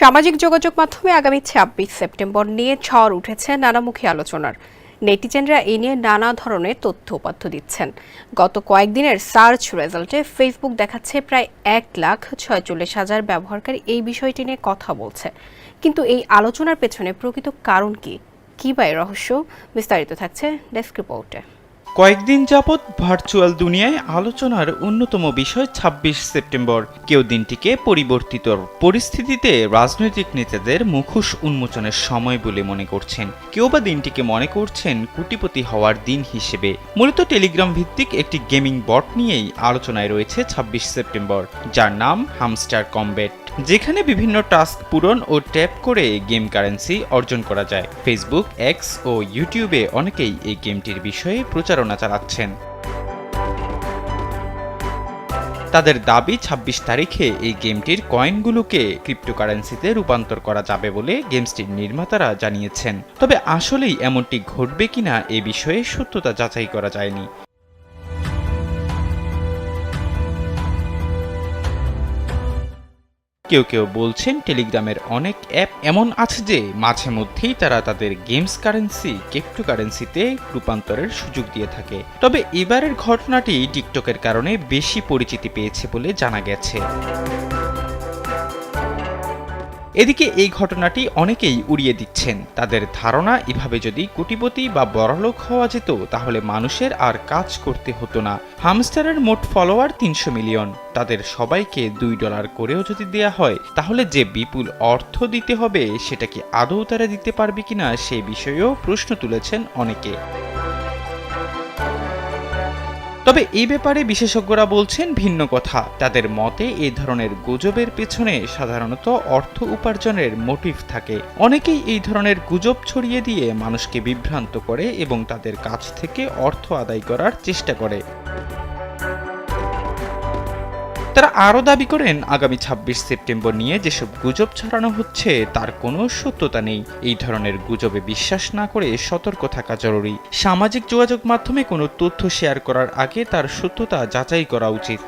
সামাজিক যোগাযোগ মাধ্যমে আগামী ২৬ সেপ্টেম্বর নিয়ে ঝড় উঠেছে নানামুখী আলোচনার। নেটিজেনরা এ নিয়ে নানা ধরনের তথ্য উপাত্ত দিচ্ছেন। গত কয়েকদিনের সার্চ রেজাল্টে ফেসবুক দেখাচ্ছে প্রায় ১,৪৬,০০০ ব্যবহারকারী এই বিষয়টি নিয়ে কথা বলছে। কিন্তু এই আলোচনার পেছনে প্রকৃত কারণ কি বা এর রহস্য? বিস্তারিত থাকছে ডেস্ক রিপোর্টে। কয়েকদিন যাবৎ ভার্চুয়াল দুনিয়ায় আলোচনার অন্যতম বিষয় ২৬ সেপ্টেম্বর। কেউ দিনটিকে পরিবর্তিত পরিস্থিতিতে রাজনৈতিক নেতাদের মুখোশ উন্মোচনের সময় বলে মনে করছেন, কেউ বা দিনটিকে মনে করছেন কোটিপতি হওয়ার দিন হিসেবে। মূলত টেলিগ্রাম ভিত্তিক একটি গেমিং বট নিয়েই আলোচনায় রয়েছে ২৬ সেপ্টেম্বর, যার নাম হামস্টার কমব্যাট, যেখানে বিভিন্ন টাস্ক পূরণ ও ট্যাপ করে গেম কারেন্সি অর্জন করা যায়। ফেসবুক, এক্স ও ইউটিউবে অনেকেই এই গেমটির বিষয়ে প্রচারণা চালাচ্ছেন। তাদের দাবি ২৬ তারিখে এই গেমটির কয়েনগুলোকে ক্রিপ্টোকারেন্সিতে রূপান্তর করা যাবে বলে গেমসটির নির্মাতারা জানিয়েছেন। তবে আসলেই এমনটি ঘটবে কিনা এ বিষয়ে সত্যতা যাচাই করা যায়নি। কেউ কেউ বলছেন টেলিগ্রামের অনেক অ্যাপ এমন আছে যে মাঝে মধ্যেই তারা তাদের গেমস কারেন্সি ক্রিপ্টোকারেন্সিতে রূপান্তরের সুযোগ দিয়ে থাকে। তবে এবারের ঘটনাটি টিকটকের কারণে বেশি পরিচিতি পেয়েছে বলে জানা গেছে। এদিকে এই ঘটনাটি অনেকেই উড়িয়ে দিচ্ছেন। তাদের ধারণা, এভাবে যদি কোটিপতি বা বড়লোক হওয়া যেত তাহলে মানুষের আর কাজ করতে হতো না। হামস্টারের মোট ফলোয়ার ৩০০ মিলিয়ন। তাদের সবাইকে $2 করেও যদি দেয়া হয় তাহলে যে বিপুল অর্থ দিতে হবে সেটা কি আদৌ তারা দিতে পারবে কিনা সে বিষয়েও প্রশ্ন তুলেছেন অনেকে। তবে এই ব্যাপারে বিশেষজ্ঞরা বলছেন ভিন্ন কথা। তাদের মতে এই ধরনের গুজবের পেছনে সাধারণত অর্থ উপার্জনের মোটিভ থাকে। অনেকেই এই ধরনের গুজব ছড়িয়ে দিয়ে মানুষকে বিভ্রান্ত করে এবং তাদের কাছ থেকে অর্থ আদায় করার চেষ্টা করে। তারা আরও দাবি করেন, আগামী ২৬ সেপ্টেম্বর নিয়ে যেসব গুজব ছড়ানো হচ্ছে তার কোনো সত্যতা নেই। এই ধরনের গুজবে বিশ্বাস না করে সতর্ক থাকা জরুরি। সামাজিক যোগাযোগ মাধ্যমে কোনো তথ্য শেয়ার করার আগে তার সত্যতা যাচাই করা উচিত।